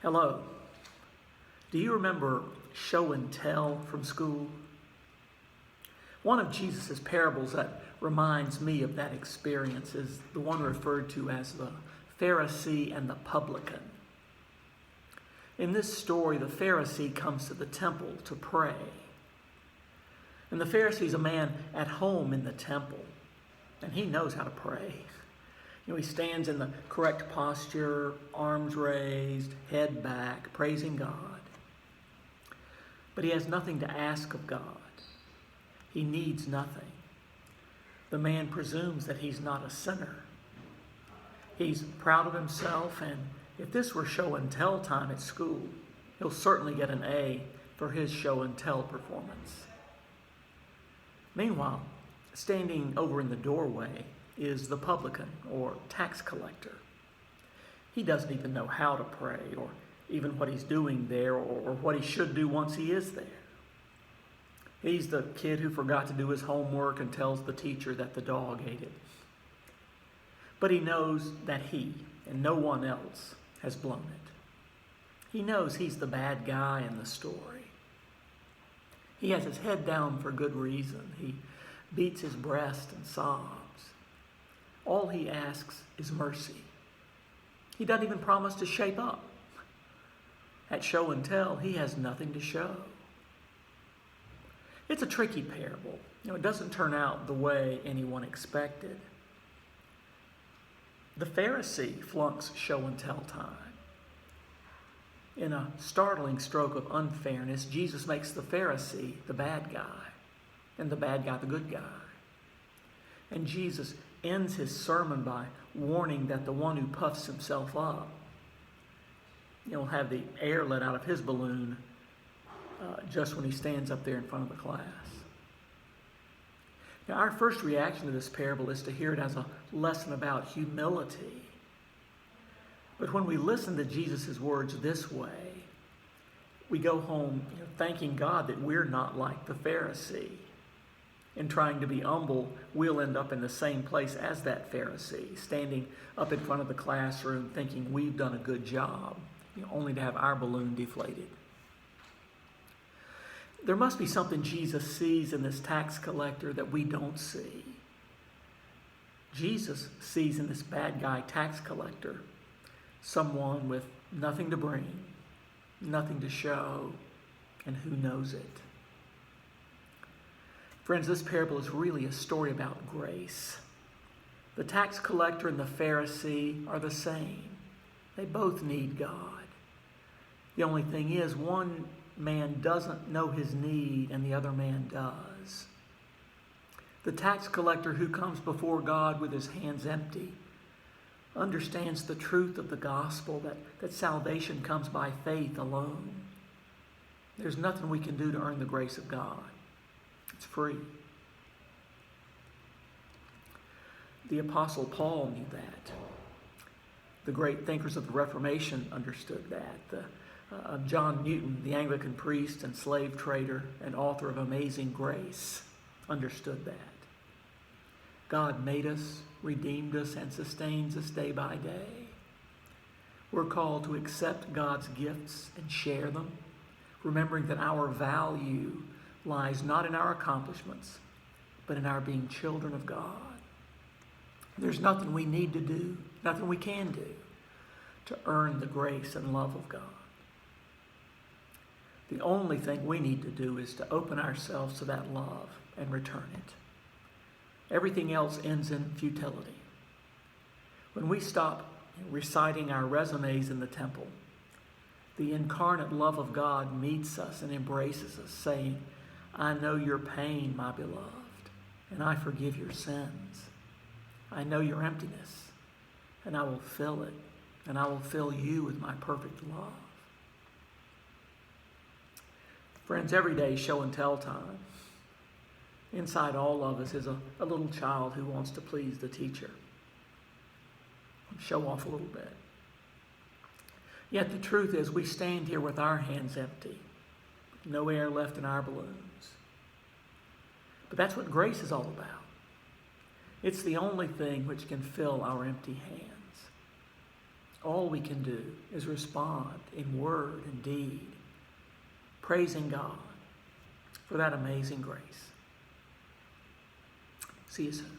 Hello. Do you remember show and tell from school? One of Jesus' parables that reminds me of that experience is the one referred to as the Pharisee and the publican. In this story, the Pharisee comes to the temple to pray. And the Pharisee is a man at home in the temple, and he knows how to pray. He stands in the correct posture, arms raised, head back, praising God. But he has nothing to ask of God. He needs nothing. The man presumes that he's not a sinner. He's proud of himself, and if this were show and tell time at school, he'll certainly get an A for his show and tell performance. Meanwhile, standing over in the doorway is the publican or tax collector. He doesn't even know how to pray or even what he's doing there or what he should do once he is there. He's the kid who forgot to do his homework and tells the teacher that the dog ate it. But he knows that he and no one else has blown it. He knows he's the bad guy in the story. He has his head down for good reason. He beats his breast and sobs. All he asks is mercy. He doesn't even promise to shape up. At show and tell, he has nothing to show. It's a tricky parable. It doesn't turn out the way anyone expected. The Pharisee flunks show and tell time. In a startling stroke of unfairness, Jesus makes the Pharisee the bad guy and the bad guy the good guy. And Jesus ends his sermon by warning that the one who puffs himself up, he'll have the air let out of his balloon just when he stands up there in front of the class. Now, our first reaction to this parable is to hear it as a lesson about humility. But when we listen to Jesus' words this way, we go home thanking God that we're not like the Pharisee. In trying to be humble, we'll end up in the same place as that Pharisee, standing up in front of the classroom thinking we've done a good job, only to have our balloon deflated. There must be something Jesus sees in this tax collector that we don't see. Jesus sees in this bad guy tax collector someone with nothing to bring, nothing to show, and who knows it. Friends, this parable is really a story about grace. The tax collector and the Pharisee are the same. They both need God. The only thing is, one man doesn't know his need and the other man does. The tax collector who comes before God with his hands empty understands the truth of the gospel that salvation comes by faith alone. There's nothing we can do to earn the grace of God. It's free. The Apostle Paul knew that. The great thinkers of the Reformation understood that. John Newton, the Anglican priest and slave trader and author of Amazing Grace, understood that. God made us, redeemed us, and sustains us day by day. We're called to accept God's gifts and share them, remembering that our value lies not in our accomplishments, but in our being children of God. There's nothing we need to do, nothing we can do to earn the grace and love of God. The only thing we need to do is to open ourselves to that love and return it. Everything else ends in futility. When we stop reciting our resumes in the temple, the incarnate love of God meets us and embraces us, saying, I know your pain, my beloved, and I forgive your sins. I know your emptiness, and I will fill it, and I will fill you with my perfect love. Friends, every day show and tell time. Inside all of us is a little child who wants to please the teacher. Show off a little bit. Yet the truth is we stand here with our hands empty, no air left in our balloons. But that's what grace is all about. It's the only thing which can fill our empty hands. All we can do is respond in word and deed, praising God for that amazing grace. See you soon.